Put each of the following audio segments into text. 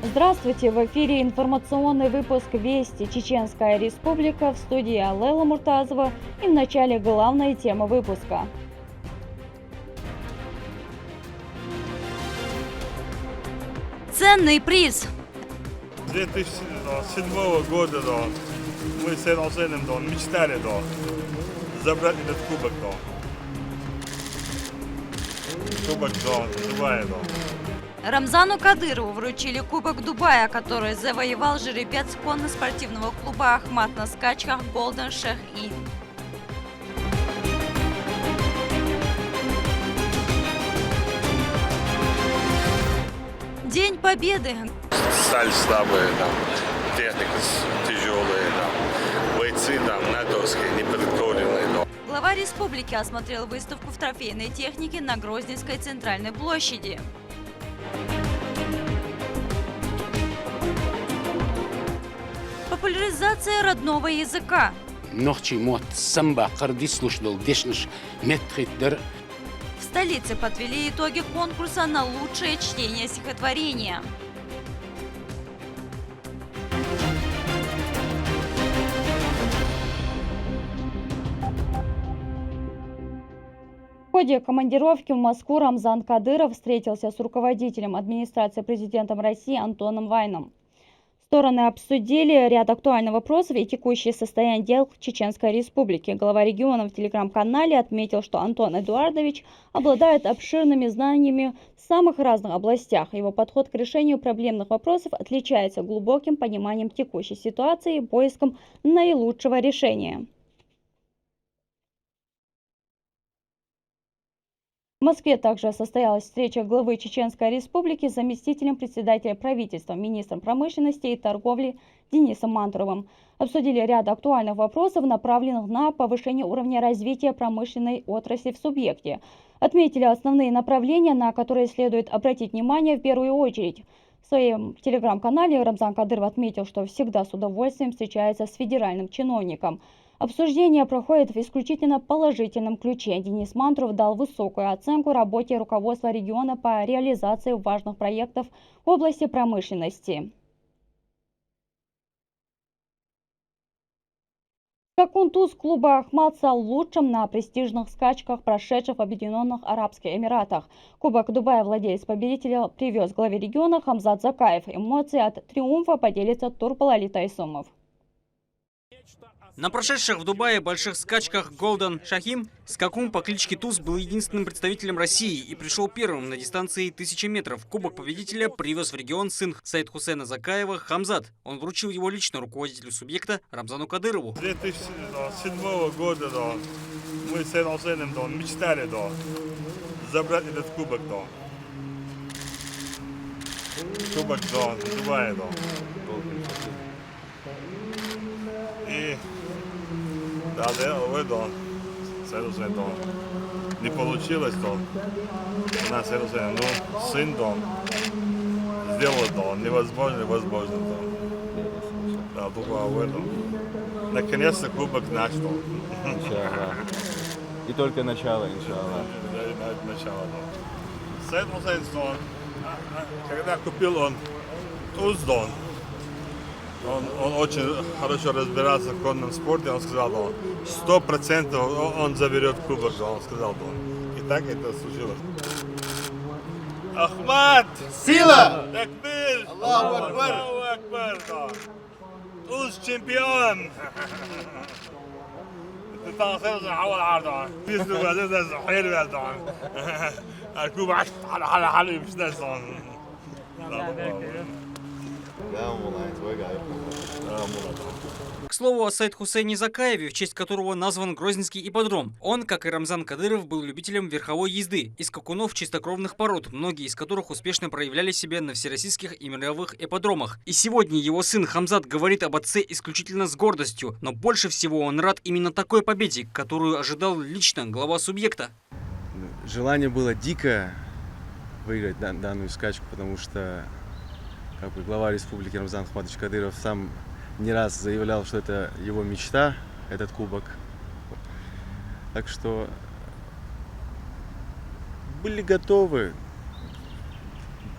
Здравствуйте! В эфире информационный выпуск «Вести. Чеченская Республика», в студии Лейла Муртазова, и в начале главная тема выпуска. Ценный приз. 2007 года мы с Сеном мечтали забрать этот кубок. Кубок Дубая. Рамзану Кадырову вручили Кубок Дубая, который завоевал жеребец конно-спортивного клуба «Ахмат» на скачках Golden Sheikh И. День Победы. Сталь слабая, техника тяжелая, бойцы натовские, неподготовленные. Глава республики осмотрел выставку в трофейной технике на Грозненской центральной площади. Популяризация родного языка. В столице подвели итоги конкурса на лучшее чтение стихотворения. В ходе командировки в Москву Рамзан Кадыров встретился с руководителем администрации президента России Антоном Вайном. Стороны обсудили ряд актуальных вопросов и текущее состояние дел в Чеченской Республике. Глава региона в телеграм-канале отметил, что Антон Эдуардович обладает обширными знаниями в самых разных областях. Его подход к решению проблемных вопросов отличается глубоким пониманием текущей ситуации и поиском наилучшего решения. В Москве также состоялась встреча главы Чеченской Республики с заместителем председателя правительства, министром промышленности и торговли Денисом Мантуровым. Обсудили ряд актуальных вопросов, направленных на повышение уровня развития промышленной отрасли в субъекте. Отметили основные направления, на которые следует обратить внимание в первую очередь. В своем телеграм-канале Рамзан Кадыров отметил, что всегда с удовольствием встречается с федеральным чиновником. Обсуждение проходит в исключительно положительном ключе. Денис Мантуров дал высокую оценку работе руководства региона по реализации важных проектов в области промышленности. Скакун туз клуба «Ахмат» стал лучшим на престижных скачках, прошедших в Объединенных Арабских Эмиратах. Кубок Дубая владелец победителя привез главе региона Хамзат Закаев. Эмоции от триумфа поделится Турбалали Тайсумов. На прошедших в Дубае больших скачках Golden Sheikh скакун по кличке Туз был единственным представителем России и пришел первым на дистанции 1000 метров. Кубок победителя привез в регион сын Саид Хусейна Закаева Хамзат. Он вручил его лично руководителю субъекта Рамзану Кадырову. 2007 года мы с Сеном мечтали забрать этот кубок. Кубок Дубая. И не получилось, у нас сын сделал невозможно, возможно. Наконец-то кубок наш. И только начало, иншаллах. Начало. Саид Хусейн, когда купил он туз, он очень хорошо разбирался в конном спорте, он сказал, 100% он заберет кубок, он сказал. И так это случилось. Ахмат! Сила! Такбир! Аллаху Акбар! Аллаху Акбар! Туз чемпион! Ты там حول عرضه بيزو بعدين حيل بعدين الكوب على حلو مش ناس К слову о Саид Хусейне Закаеве, в честь которого назван Грозненский ипподром. Он, как и Рамзан Кадыров, был любителем верховой езды и скакунов чистокровных пород, многие из которых успешно проявляли себя на всероссийских и мировых ипподромах. И сегодня его сын Хамзат говорит об отце исключительно с гордостью, но больше всего он рад именно такой победе, которую ожидал лично глава субъекта. Желание было дикое выиграть данную скачку, потому что глава республики Рамзан Ахматович Кадыров сам не раз заявлял, что это его мечта, этот кубок. Так что были готовы,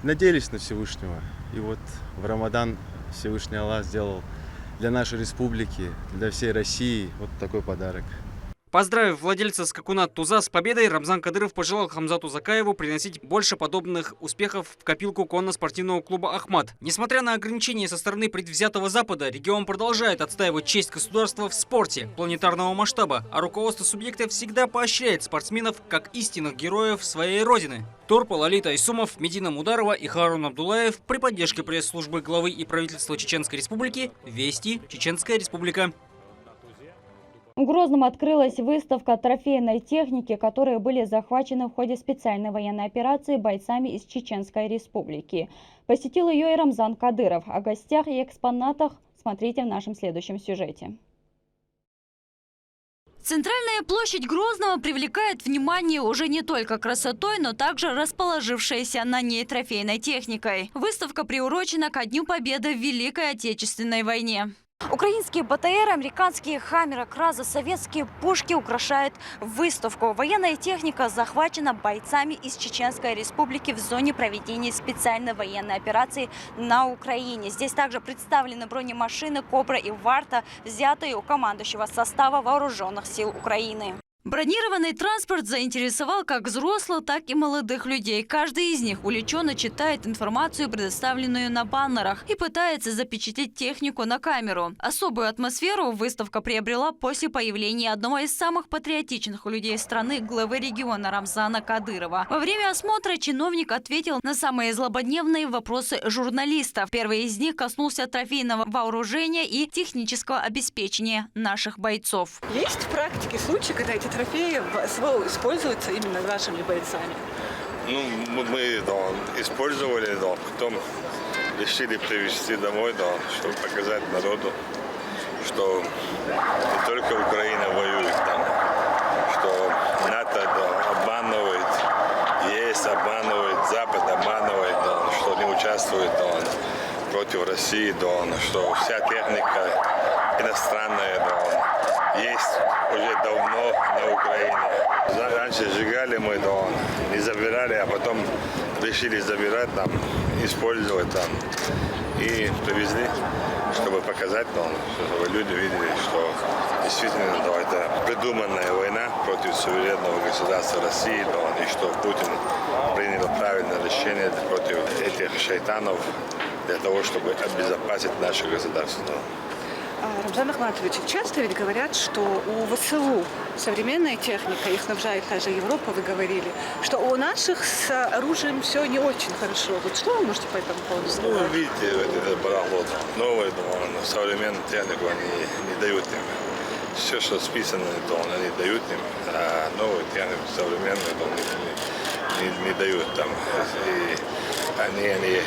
надеялись на Всевышнего. И вот в Рамадан Всевышний Аллах сделал для нашей республики, для всей России вот такой подарок. Поздравив владельца скакуна Туза с победой, Рамзан Кадыров пожелал Хамзату Закаеву приносить больше подобных успехов в копилку конно-спортивного клуба «Ахмат». Несмотря на ограничения со стороны предвзятого Запада, регион продолжает отстаивать честь государства в спорте планетарного масштаба, а руководство субъекта всегда поощряет спортсменов как истинных героев своей родины. Торпа, Лолита Исумов, Медина Мударова и Харун Абдулаев при поддержке пресс-службы главы и правительства Чеченской Республики «Вести. Чеченская Республика». В Грозном открылась выставка трофейной техники, которые были захвачены в ходе специальной военной операции бойцами из Чеченской Республики. Посетил ее и Рамзан Кадыров. О гостях и экспонатах смотрите в нашем следующем сюжете. Центральная площадь Грозного привлекает внимание уже не только красотой, но также расположившейся на ней трофейной техникой. Выставка приурочена ко Дню Победы в Великой Отечественной войне. Украинские БТР, американские «Хаммеры», «Кразы», советские пушки украшают выставку. Военная техника захвачена бойцами из Чеченской Республики в зоне проведения специальной военной операции на Украине. Здесь также представлены бронемашины «Кобра» и «Варта», взятые у командующего состава Вооруженных сил Украины. Бронированный транспорт заинтересовал как взрослых, так и молодых людей. Каждый из них увлеченно читает информацию, предоставленную на баннерах, и пытается запечатлеть технику на камеру. Особую атмосферу выставка приобрела после появления одного из самых патриотичных людей страны, главы региона Рамзана Кадырова. Во время осмотра чиновник ответил на самые злободневные вопросы журналистов. Первый из них коснулся трофейного вооружения и технического обеспечения наших бойцов. Есть в практике случаи, когда эти трофеи СВО используются именно нашими бойцами? Ну, мы использовали, потом решили привезти домой, чтобы показать народу, что не только Украина воюет там, что НАТО обманывает, ЕС обманывает, Запад обманывает, что не участвует против России, что вся техника иностранная есть уже давно на Украине. Раньше сжигали мы, не забирали, а потом решили забирать, использовать и привезли, чтобы показать, чтобы люди видели, что действительно это придуманная война против суверенного государства России, и что Путин принял правильное решение против этих шайтанов для того, чтобы обезопасить наше государство. Рамзан Ахматович, часто ведь говорят, что у ВСУ современная техника, их снабжает та же Европа, вы говорили, что у наших с оружием все не очень хорошо. Вот что вы можете по этому поводу сказать? Ну, видите, это барахло. Новую, современную технику они не дают им. Все, что списано, они дают им, а новую технику, современную, не дают там. И они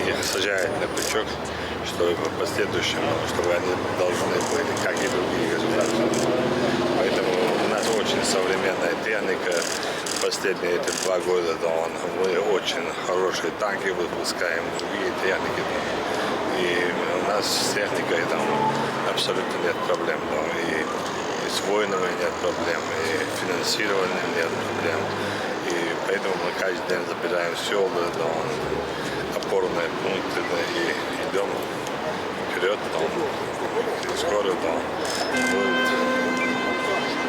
их сажают на крючок, чтобы в последующем, чтобы они должны были, как и другие государства. Поэтому у нас очень современная техника. Последние эти 2 года мы очень хорошие танки выпускаем, другие техники. И у нас с техникой абсолютно нет проблем. И с воинами нет проблем, и финансированием нет проблем. И поэтому мы каждый день забираем села, опорные пункты, и идем вперед, скоро будет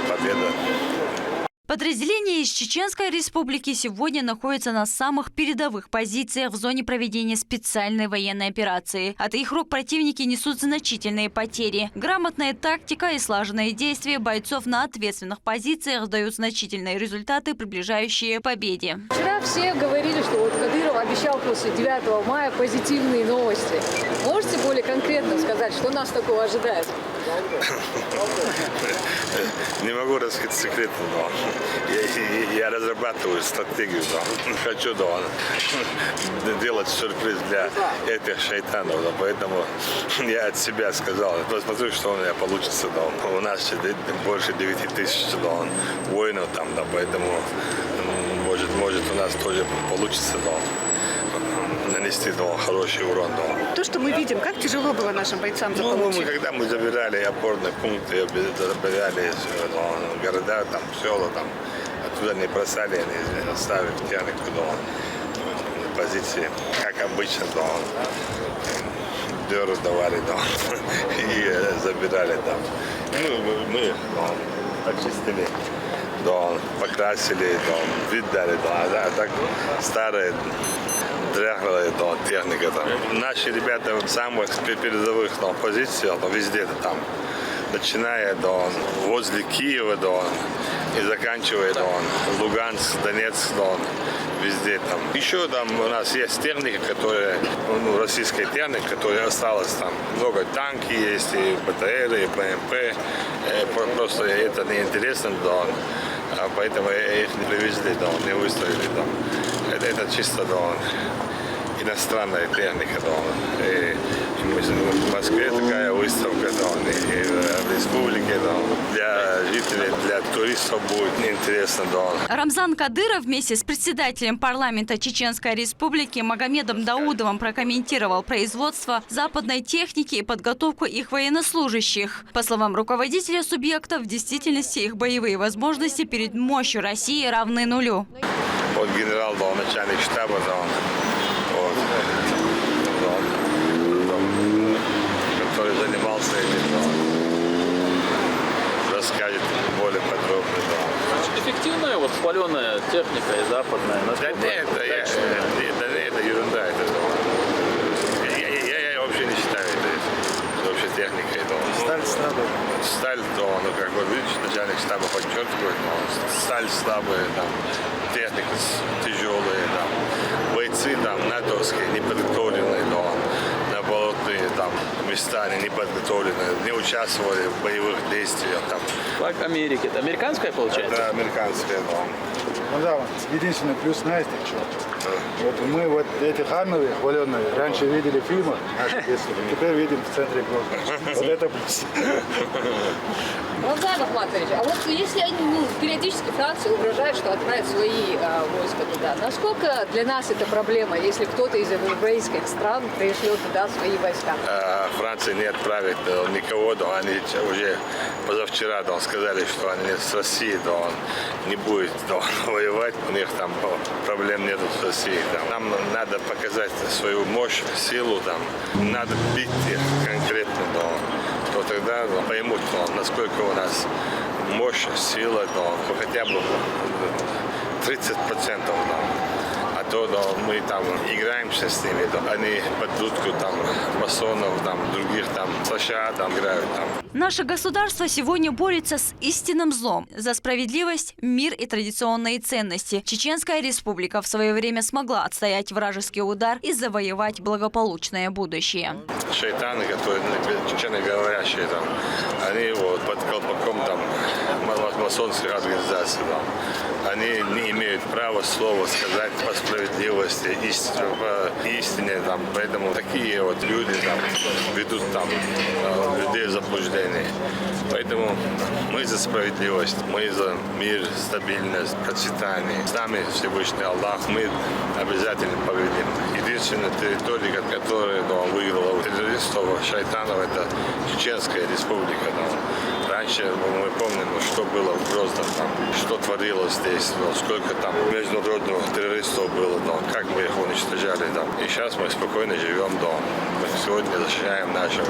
победа. Подразделения из Чеченской Республики сегодня находятся на самых передовых позициях в зоне проведения специальной военной операции. От их рук противники несут значительные потери. Грамотная тактика и слаженные действия бойцов на ответственных позициях дают значительные результаты, приближающие к победе. Вчера все говорили, что вот Кадыров обещал после 9 мая позитивные новости. Можете более конкретно сказать, что нас такого ожидает? Не могу раскрыть секреты, но я разрабатываю стратегию, хочу делать сюрприз для этих шайтанов, поэтому я от себя сказал, посмотрю, что у меня получится. У нас больше 9000 воинов там, поэтому может у нас тоже получится нанести хороший урон. То, что мы видим, как тяжело было нашим бойцам заполучить? Когда мы забирали опорные пункты, забирали города, села, оттуда не бросали, не оставив технику. позиции, как обычно, да, дёру давали, да, и забирали, да. Мы очистили, да, покрасили, да, вид дали, да, а так старые дряхлая техника. Там. Наши ребята в самых передовых позициях, везде там, начиная возле Киева и заканчивая Луганск, Донецк, везде там. Еще там у нас есть техника, которая, российская техника, которая осталась там. Много танки есть, и БТР, и БМП. Просто это неинтересно, поэтому их не привезли, не выставили. Это чисто иностранная техника. И в Москве такая выставка, и в республике, для жителей, для туристов будет интересно. Рамзан Кадыров вместе с председателем парламента Чеченской Республики Магомедом Даудовым прокомментировал производство западной техники и подготовку их военнослужащих. По словам руководителя субъекта, в действительности их боевые возможности перед мощью России равны нулю. Вот генерал, начальник штаба, который занимался этим, расскажет более подробно. Эффективная, хваленая техника и западная? Да нет, это ерунда. Я вообще не считаю это вообще техникой. Сталь слабая. Сталь, как вы видите, начальник штаба подчеркивает, сталь слабая, техника тяжелая, бойцы натовские, неподготовленные, на болотные места они не подготовлены, не участвовали в боевых действиях. Как Америки. Это американская, получается? Да, американская, Ну да, единственный плюс, знаете, что? Вот мы эти хановые, хваленные, раньше видели в фильмах, теперь видим в центре города. Вот это плюс. Рамзан Ахматович, а вот если они, периодически Франция угрожает, что отправит свои войска туда, насколько для нас это проблема, если кто-то из европейских стран пришлет туда свои войска? Франция не отправит никого, они уже позавчера сказали, что они с Россией не будет воевать, у них там проблем нет с Россией. Нам надо показать свою мощь, силу, надо бить их конкретно, то тогда поймут, насколько у нас мощь, сила, хотя бы 30%. А то мы играемся с ними, они под дудку масонов, других США играют. Наше государство сегодня борется с истинным злом. За справедливость, мир и традиционные ценности. Чеченская Республика в свое время смогла отстоять вражеский удар и завоевать благополучное будущее. Шайтаны, которые чеченоговорящие, они под колпаком масонской организации. Они не имеют права слова сказать по справедливости, истине. Поэтому такие люди ведут людей в заблуждение. Поэтому мы за справедливость, мы за мир, стабильность, процветание. С нами Всевышний Аллах, мы обязательно победим. Единственная территория, которая выиграла террористов, шайтанов, это Чеченская Республика. Раньше мы помним, что было в Грозном, что творилось здесь, сколько международных террористов было, как мы их уничтожали. И сейчас мы спокойно живем, мы сегодня защищаем наше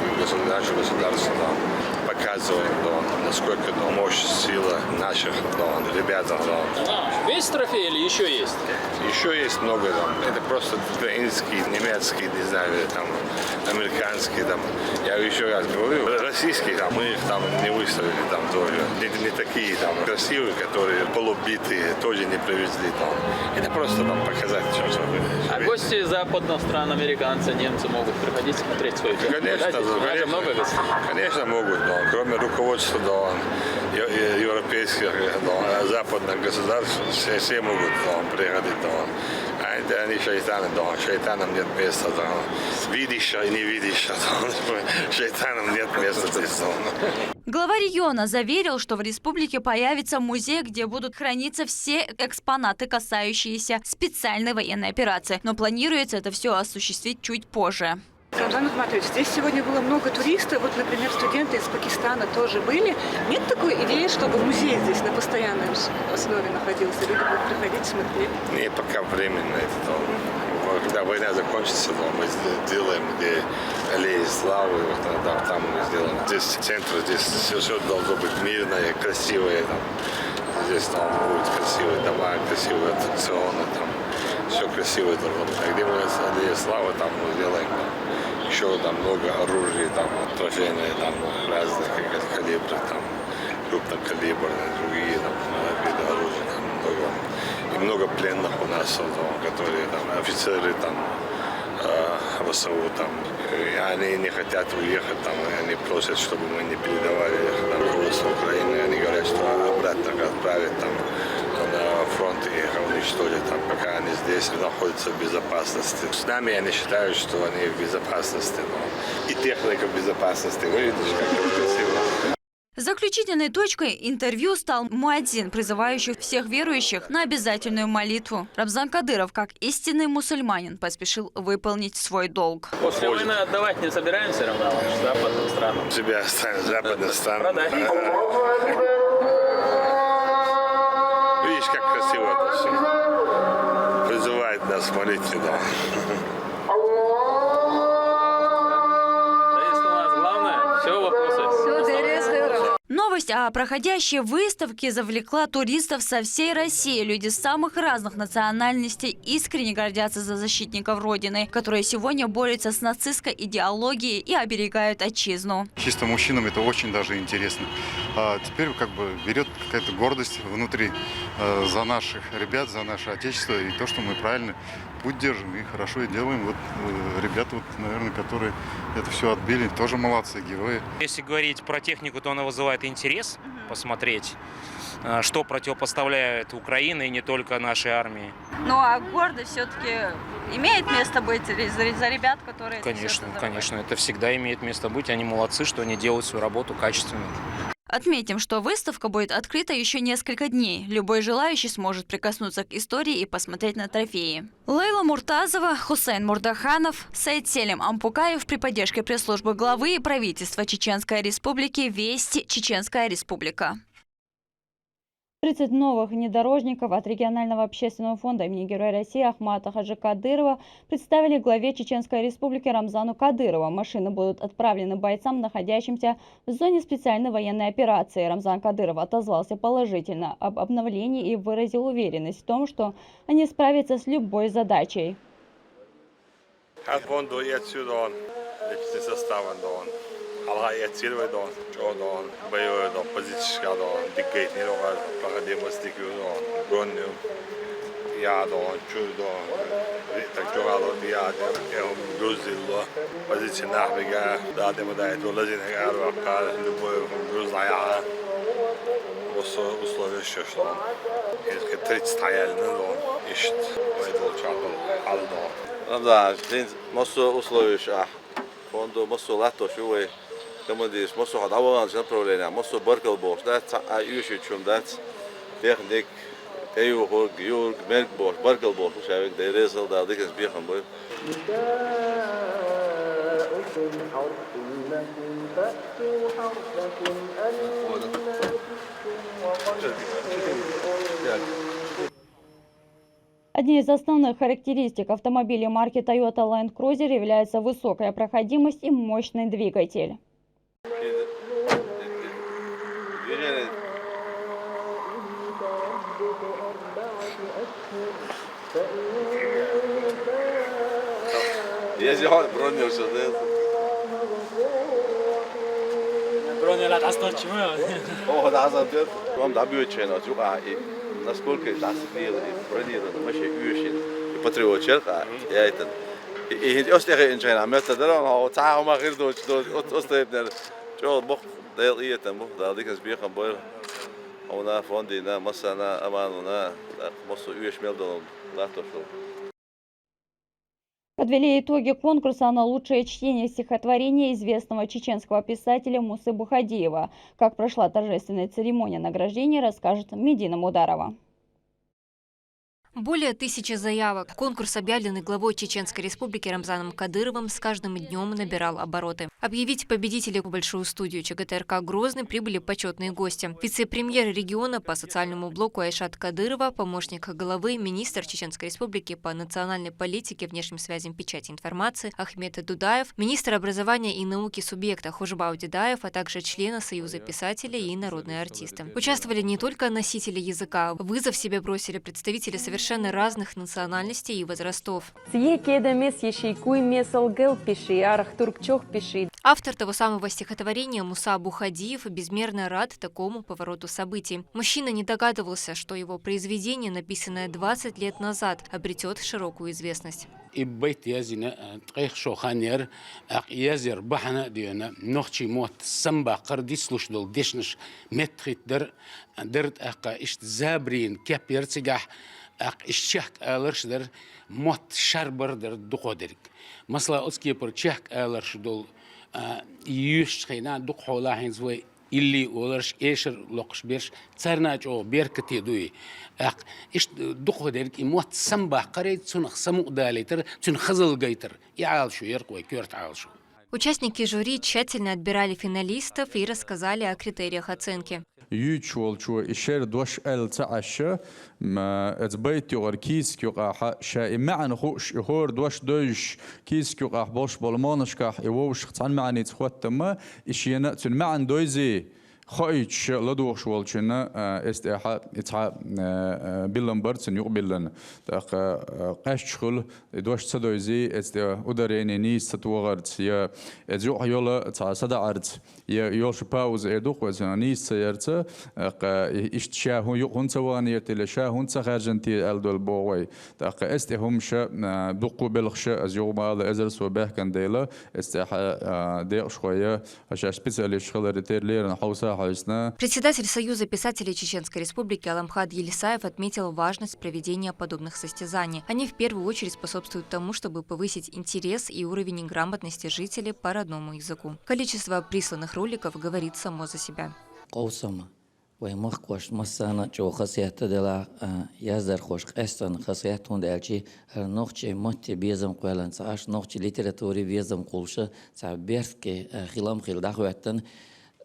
государство, показываем, насколько мощь, сила наших ребят. Весь трофей или еще есть? Еще есть много. Это просто украинские, немецкие, не знаю, американские. Я еще раз говорю, российские, мы их не выставили тоже. Не такие красивые, которые полубитые, тоже не привезли. Это просто показать, что мы. А гости западных стран, американцы, немцы могут приходить смотреть свою технику? Конечно, могут, но кроме руководства европейских, западных государств, все могут приходить. А они шайтаны, шайтанам нет места. Видишь, а не видишь, шайтанам нет места здесь. Глава региона заверил, что в республике появится музей, где будут храниться все экспонаты, касающиеся специальной военной операции. Но планируется это все осуществить чуть позже. Рамзан Ахматович, здесь сегодня было много туристов. Вот, например, студенты из Пакистана тоже были. Нет такой идеи, чтобы музей здесь на постоянной основе находился? Люди будут приходить, смотреть? Не, пока временно это. когда война закончится, то мы сделаем, где аллеи славы, там мы сделаем. Здесь центр, здесь все должно быть мирное, красивое. Там. Здесь там будут красивые дома, красивые аттракционы, там все красивое должно быть. А где мы аллеи славы, там мы сделаем еще там много оружия, там трофейные, там разных калибров, там крупнокалиберные, другие там виды оружия, там много. И много пленных у нас, которые там офицеры там ВСУ там, и они не хотят уехать там, они просят, чтобы мы не передавали там руководство Украины, они говорят, что обратно отправят там на фронт и их уничтожат там, пока они здесь находятся в безопасности. С нами они считают, что они в безопасности, но и техника в безопасности. Вы видите, как это красиво. Заключительной точкой интервью стал муадзин, призывающий всех верующих на обязательную молитву. Рамзан Кадыров, как истинный мусульманин, поспешил выполнить свой долг. После войны отдавать не собираемся равно западным странам. Себя оставим западным странам. Продать. Видишь, как красиво это все. Призывает нас молитве, да. Если у нас главное, все вопросы. Новость о проходящей выставке завлекла туристов со всей России. Люди самых разных национальностей искренне гордятся за защитников Родины, которые сегодня борются с нацистской идеологией и оберегают отчизну. Чисто мужчинам это очень даже интересно. А теперь как бы берет какая-то гордость внутри за наших ребят, за наше отечество и то, что мы правильно путь держим и хорошо и делаем. Вот ребята, вот, наверное, которые это все отбили, тоже молодцы, герои. Если говорить про технику, то она вызывает интерес посмотреть, что противопоставляет Украина и не только нашей армии. Ну а гордость все-таки имеет место быть за ребят, которые... Конечно, это всегда имеет место быть. Они молодцы, что они делают свою работу качественно. Отметим, что выставка будет открыта еще несколько дней. Любой желающий сможет прикоснуться к истории и посмотреть на трофеи. Лейла Муртазова, Хусейн Мурдаханов, Саид Селим Ампукаев при поддержке пресс-службы главы и правительства Чеченской Республики «Вести. Чеченская Республика». 30 новых внедорожников от регионального общественного фонда имени Героя России Ахмата Хаджи Кадырова представили главе Чеченской Республики Рамзану Кадырову. Машины будут отправлены бойцам, находящимся в зоне специальной военной операции. Рамзан Кадыров отозвался положительно об обновлении и выразил уверенность в том, что они справятся с любой задачей. Alla ettirve don, Jordan, Bayo, Position, Dictate, Paradigmatic, Gonium, Yadon, Chudon, Tactualo, Diadem, Guzillo, Position Naviga, Dademodite, Lazin, Araka, Любовь, Грузная, условия что если 30 стояли на дом, ищет, пойдет чакал, алдо. Да, массу условий, фонду массу лато, шуй. Командир, массу хадаван, жан проблема, массу баркалбош, да, аюшичум, да, техник, эйухор, гюрг, меркбош, баркалбош, шавик, да, резал, да, дикас бьехан бой. Одной из основных характеристик автомобилей марки Toyota Land Cruiser является высокая проходимость и мощный двигатель. Насколько это осмело и бронировано, вообще очень и патриот черка, я это и остальные инженеры, мы это делаем, а царь мы говорим, что остальные, что бог дал и это, бог дал, дикас бьехан бой, а у нас фонды на масса на аману на массу очень мелдон лато шел. Подвели итоги конкурса на лучшее чтение стихотворения известного чеченского писателя Мусы Бухадиева. Как прошла торжественная церемония награждения, расскажет Медина Мударова. Более 1000 заявок. Конкурс, объявленный главой Чеченской Республики Рамзаном Кадыровым, с каждым днем набирал обороты. Объявить победителей в большую студию ЧГТРК «Грозный» прибыли почетные гости. Вице-премьер региона по социальному блоку Айшат Кадырова, помощник главы, министр Чеченской Республики по национальной политике, внешним связям, печати информации Ахмед Дудаев, министр образования и науки субъекта Хужбау Дедаев, а также члены Союза писателей и народные артисты. Участвовали не только носители языка. Вызов себе бросили представители совершенно разных национальностей и возрастов. Автор того самого стихотворения Муса Бухадиев безмерно рад такому повороту событий. Мужчина не догадывался, что его произведение, написанное 20 лет назад, обретет широкую известность. الشك آلرش در مت شربر در دقادرک مثلا اسکی پر چک آلرش دل یوش خینا دق حولا هنزوی اللي ولرش إيشر لقش بيرش ترناج أو بيركتي دوي إيش دقادرك مت سنبه قريت سنخ سمو داليتر سنخزل جيتر يعال شو يرقوي كيرت عال شو. Участники жюри тщательно отбирали финалистов и рассказали о критериях оценки. يوتشول شو إشار دوش تعشى ما أتبيت يغر كيس كيقع شيء معنا خوش هور دوش دوش كيس كيقع بوش بالمانش كح يوش خطان معني تخوت ما إشينا تن معن دويزي خايتش لدوش والشنا استحا اتح بيلنبرتن يقبلن تاق قاشخل دوش صدويزي است ودريني نيس تتوغرت يا ازو يولا تاع صدعرت يا يوش باوز ادوق وزنيس سيرت اشتشا هو يقون سواني تلشا هون خارجنتي الدول بوي تاق است همش دوق بلخش ازو مال ازرس وبه كان ديلا استحا ديق شويه عشان سبيسياليش خلرتير ليرن حوسا. Председатель Союза писателей Чеченской Республики Аламхад Елисаев отметил важность проведения подобных состязаний. Они в первую очередь способствуют тому, чтобы повысить интерес и уровень грамотности жителей по родному языку. Количество присланных роликов говорит само за себя. ويمخ مسانا جو خصيات دلا يازر خوش قستن خصياتون دالشي نوختي مت بيزم قولن ساش نوختي ليتراتوري بيزم قولش تعبيرك خلام خل دعوتن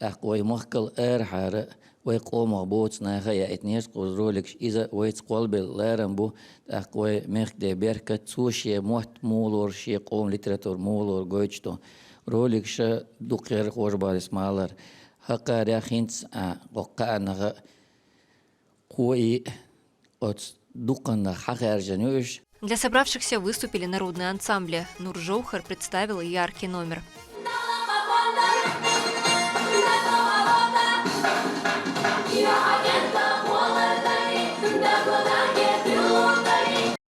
أقوى مخكل حارة ويقوم بوت ناخيا اتنيش قدرولكش إذا ويتقول باللارنبو أقوى مخ دي بيركة توشي موت مولور شي قوم لتراتور مولور قويتشتو رولكش دوكير خوش بارس مالر حقا رياخينتس قوقا نغا قوي от дукана хахар жанюш. Для собравшихся выступили народные ансамбли. Нур Жоухар представил яркий номер.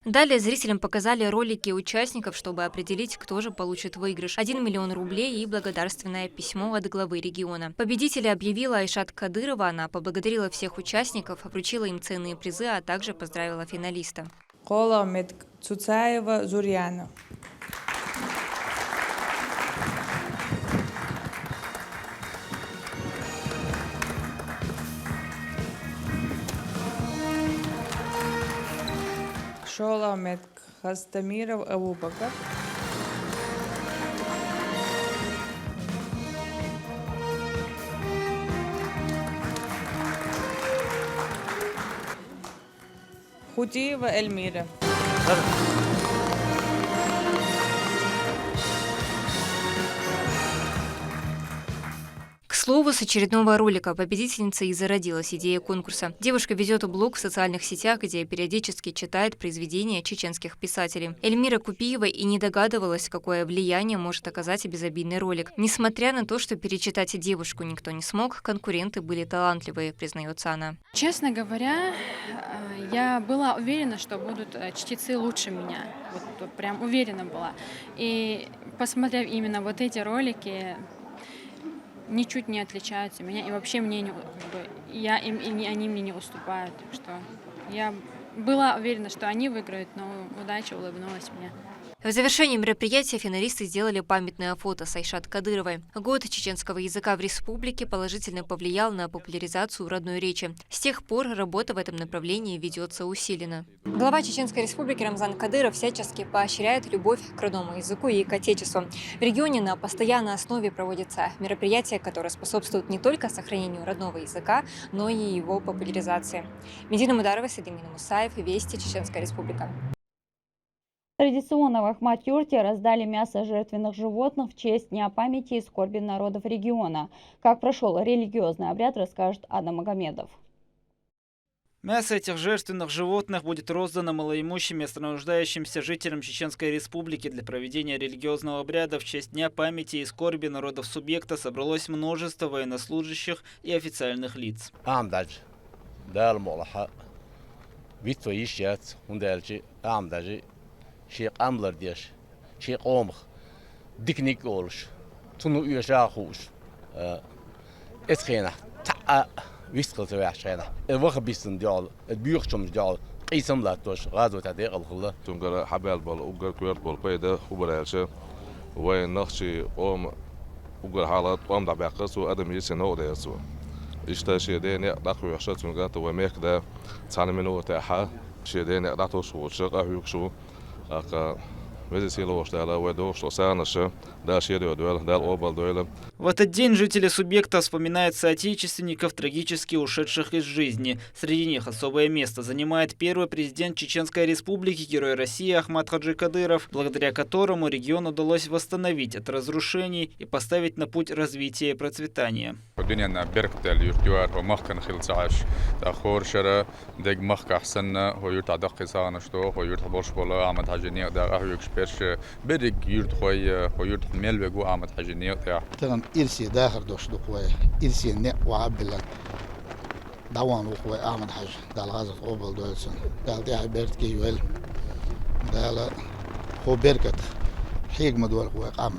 Далее зрителям показали ролики участников, чтобы определить, кто же получит выигрыш. 1 миллион рублей и благодарственное письмо от главы региона. Победителя объявила Айшат Кадырова. Она поблагодарила всех участников, вручила им ценные призы, а также поздравила финалиста. Коламет Цуцаева Зурьяна. Шоламет Хастамиров Абубакар. Хутиева Эльмира. К слову, с очередного ролика победительница и зародилась идея конкурса. Девушка ведет блог в социальных сетях, где периодически читает произведения чеченских писателей. Эльмира Купиева и не догадывалась, какое влияние может оказать безобидный ролик. Несмотря на то, что перечитать девушку никто не смог, конкуренты были талантливые, признается она. Честно говоря, я была уверена, что будут чтецы лучше меня. Вот прям уверена была. И посмотрев именно вот эти ролики, ничуть не отличаются меня, и вообще мне не, я им, и они мне не уступают. Так что я была уверена, что они выиграют, но удача улыбнулась мне. В завершении мероприятия финалисты сделали памятное фото с Айшат Кадыровой. Год чеченского языка в республике положительно повлиял на популяризацию родной речи. С тех пор работа в этом направлении ведется усиленно. Глава Чеченской республики Рамзан Кадыров всячески поощряет любовь к родному языку и к отечеству. В регионе на постоянной основе проводятся мероприятия, которые способствуют не только сохранению родного языка, но и его популяризации. Медина Мударова, Садимин Мусаев, Вести, Чеченская республика. Традиционно в Ахмат-Юрте раздали мясо жертвенных животных в честь Дня памяти и скорби народов региона. Как прошел религиозный обряд, расскажет Адам Магомедов. Мясо этих жертвенных животных будет роздано малоимущим и нуждающимся жителям Чеченской республики. Для проведения религиозного обряда в честь Дня памяти и скорби народов субъекта собралось множество военнослужащих и официальных лиц. شيء أملر ديش شيء قومخ ديكنيك أولش تنو يشاخوش إسخينا تع ويسقل تبع شينا الوقت بيسن ديال البيوخشم ديال قيسم لا توش غازو تديق الخلا تنقر حبال بال وقر كوير بال بيدا وبرالش وين نخشي قوم وقر حالات قوم دع بعقص وأدم يسن هو ده يسوع إشتاشي ديني داخل يحشت تنقات وميك ده تعلم منه تاحة شي ديني دعتوش وشق أهيوكشو В этот день жители субъекта вспоминают соотечественников, трагически ушедших из жизни. Среди них особое место занимает первый президент Чеченской республики, герой России Ахмат Хаджи Кадыров, благодаря которому региону удалось восстановить от разрушений и поставить на путь развития и процветания. تغن إرسي داخل دوش دقوي إرسي نق وعبلا دوان وقوي أحمد حاج دال غازة قبل دولسون دال دي بيرت كي يويل دال هو بيركت حيق مدول قوي قام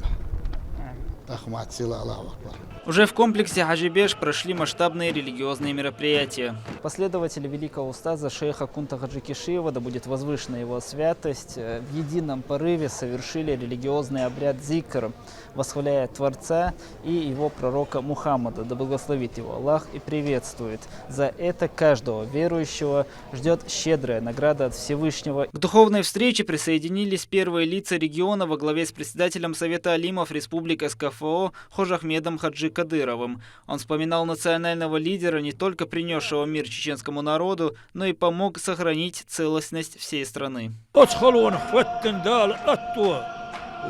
أخمات سيلا الله أكبر. Уже в комплексе Хаджибеш прошли масштабные религиозные мероприятия. Последователи великого устаза шейха Кунта Хаджи Кишиева, да будет возвышена его святость, в едином порыве совершили религиозный обряд зикр, восхваляя Творца и его пророка Мухаммада, да благословит его Аллах и приветствует. За это каждого верующего ждет щедрая награда от Всевышнего. К духовной встрече присоединились первые лица региона во главе с председателем Совета алимов Республики СКФО Хожахмедом Хаджи Кадыровым. Он вспоминал национального лидера, не только принесшего мир чеченскому народу, но и помог сохранить целостность всей страны.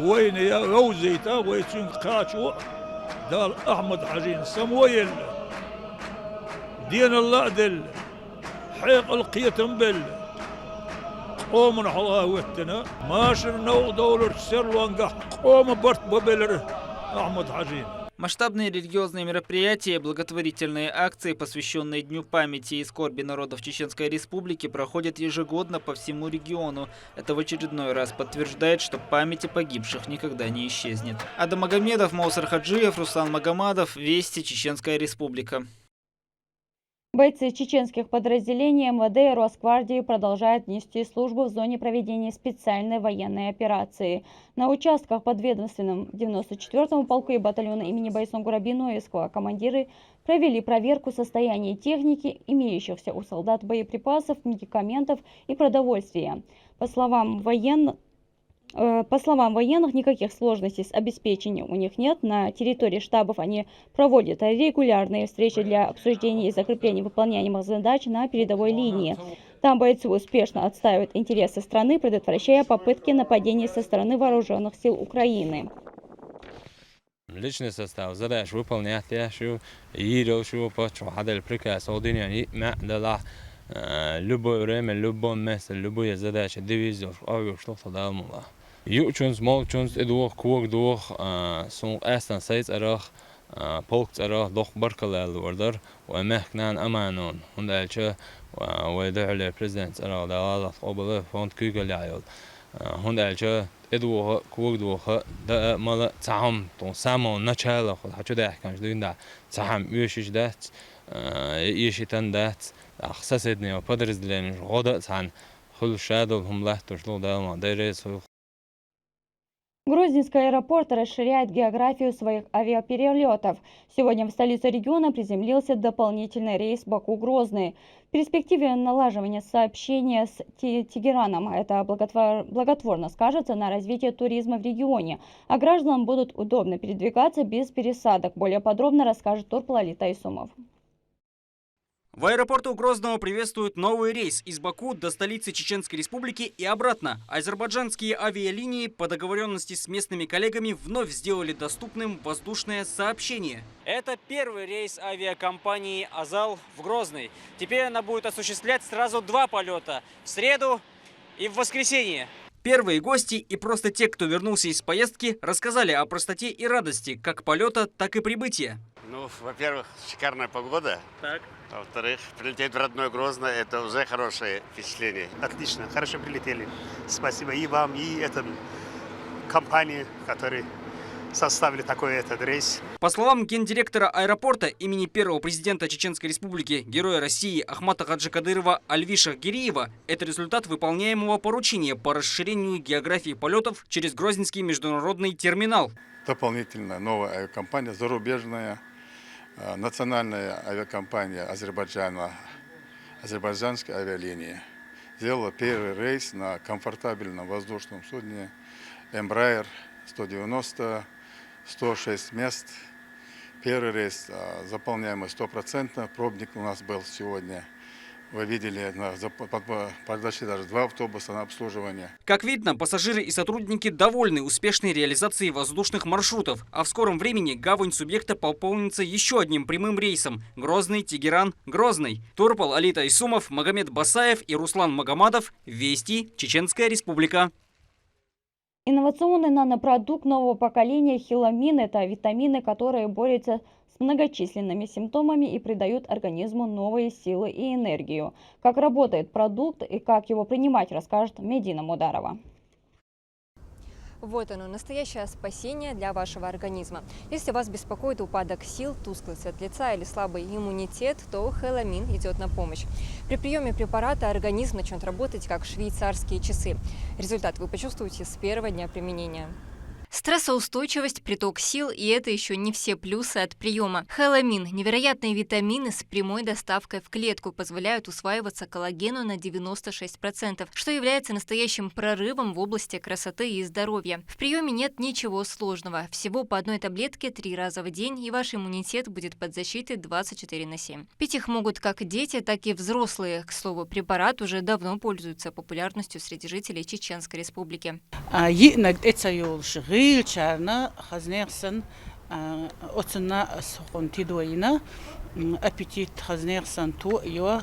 وين يا غوزي تا ويتون قاشو دال أحمد حجين سمويل دين الله دل حيق القيتم بل قوم نحضها وتنا ماشر نو دولر سر وانقح قوم برت ببلر أحمد حجين. Масштабные религиозные мероприятия и благотворительные акции, посвященные Дню памяти и скорби народов Чеченской Республики, проходят ежегодно по всему региону. Это в очередной раз подтверждает, что память о погибших никогда не исчезнет. Адам Магомедов, Маусар Хаджиев, Руслан Магомадов, Вести, Чеченская Республика. Бойцы чеченских подразделений МВД и Росгвардии продолжают нести службу в зоне проведения специальной военной операции. На участках подведомственным 94-му полку и батальону имени Байсонгура Биноевского командиры провели проверку состояния техники, имеющихся у солдат боеприпасов, медикаментов и продовольствия. По словам военных, никаких сложностей с обеспечением у них нет. На территории штабов они проводят регулярные встречи для обсуждения и закрепления выполняемых задач на передовой линии. Там бойцы успешно отстаивают интересы страны, предотвращая попытки нападений со стороны вооруженных сил Украины. Личный состав задач выполнять любое время, любое место, любые задачи, дивизион, что-то далмула. Ючунс, молчунс, идух, кук, дух, сунг эстан сайт арах, полк арах, дох баркалел вордер, ومحكنان أمانون. هندالش ويدعو للبريزيدنت أراه دعوة قبله فوند كيكل يعيل. هندالش إدوه كوك دوه ده مال تعم تون سامون نشاله خد حشو ده كانش دوين ده تعم يوشش ده يشيتن ده أخسسدني وبدرز لين غدا عن خل شادو هم له تشلو ده ما درس Грозненский аэропорт расширяет географию своих авиаперелетов. Сегодня в столицу региона приземлился дополнительный рейс Баку-Грозный. В перспективе налаживания сообщения с Тегераном это благотворно скажется на развитии туризма в регионе, а гражданам будут удобно передвигаться без пересадок. Более подробно расскажет Турпал-Алита Исумов. В аэропорту Грозного приветствуют новый рейс из Баку до столицы Чеченской Республики и обратно. Азербайджанские авиалинии по договоренности с местными коллегами вновь сделали доступным воздушное сообщение. Это первый рейс авиакомпании «Азал» в Грозный. Теперь она будет осуществлять сразу 2 полета – в среду и в воскресенье. Первые гости и просто те, кто вернулся из поездки, рассказали о простоте и радости как полета, так и прибытия. Ну, во-первых, шикарная погода. Так. А во-вторых, прилететь в родной Грозно – это уже хорошее впечатление. Отлично, хорошо прилетели. Спасибо и вам, и этой компании, которые составили такой этот рейс. По словам гендиректора аэропорта имени первого президента Чеченской Республики, героя России Ахмата Хаджикадырова Альвиша Гириева, это результат выполняемого поручения по расширению географии полетов через Грозненский международный терминал. Дополнительно новая авиакомпания, зарубежная, национальная авиакомпания Азербайджана, азербайджанская авиалиния, сделала первый рейс на комфортабельном воздушном судне Embraer 190, 106 мест. Первый рейс заполняемый 100%, пробник у нас был сегодня. Вы видели, подошли даже 2 автобуса на обслуживание. Как видно, пассажиры и сотрудники довольны успешной реализацией воздушных маршрутов, а в скором времени гавань субъекта пополнится еще одним прямым рейсом – Грозный, Тегеран, Грозный. Турпал-Алита Исумов, Магомед Басаев и Руслан Магомадов. Вести, Чеченская Республика. Инновационный нанопродукт нового поколения хиламин – это витамины, которые борются с многочисленными симптомами и придают организму новые силы и энергию. Как работает продукт и как его принимать, расскажет Медина Мударова. Вот оно, настоящее спасение для вашего организма. Если вас беспокоит упадок сил, тусклый цвет лица или слабый иммунитет, то хеламин идет на помощь. При приеме препарата организм начнет работать как швейцарские часы. Результат вы почувствуете с первого дня применения. Стрессоустойчивость, приток сил, и это еще не все плюсы от приема. Хеламин – невероятные витамины с прямой доставкой в клетку, позволяют усваиваться коллагену на 96%, что является настоящим прорывом в области красоты и здоровья. В приеме нет ничего сложного. Всего по одной таблетке 3 раза в день, и ваш иммунитет будет под защитой 24/7. Пить их могут как дети, так и взрослые. К слову, препарат уже давно пользуется популярностью среди жителей Чеченской Республики. Чарна хазнерсон отсна схон тидуина аппетит хазнерсон ту ё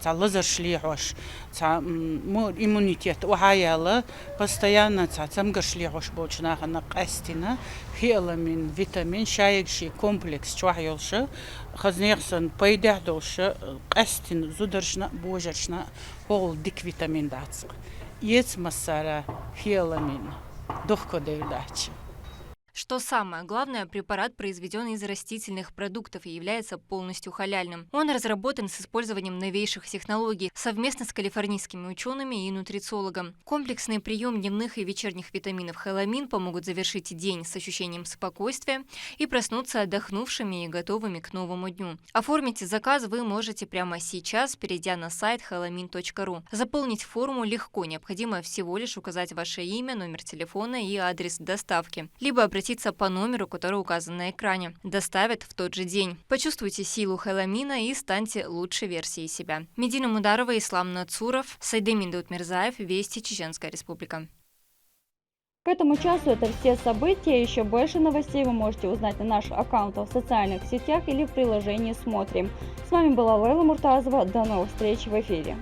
лазер шлихош иммунитет вахаяла постоянно цамгашлихош болчнахана кастина хиламин витамин шаягши комплекс чвахйолша хазнерсон пайдахдолша кастин зударшна божачна хол дик витамин дац ец масара хиламин. Что самое главное, препарат произведен из растительных продуктов и является полностью халяльным. Он разработан с использованием новейших технологий совместно с калифорнийскими учеными и нутрициологом. Комплексный прием дневных и вечерних витаминов хеламин помогут завершить день с ощущением спокойствия и проснуться отдохнувшими и готовыми к новому дню. Оформить заказ вы можете прямо сейчас, перейдя на сайт helamin.ru. Заполнить форму легко, необходимо всего лишь указать ваше имя, номер телефона и адрес доставки. Либо обратиться по номеру, который указан на экране. Доставят в тот же день. Почувствуйте силу хеламина и станьте лучшей версией себя. Медина Мударова, Ислам Нацуров, Сайдемин Даутмирзаев, Вести, Чеченская Республика. К этому часу это все события. Еще больше новостей вы можете узнать на наших аккаунтах в социальных сетях или в приложении «Смотрим». С вами была Лейла Муртазова. До новых встреч в эфире.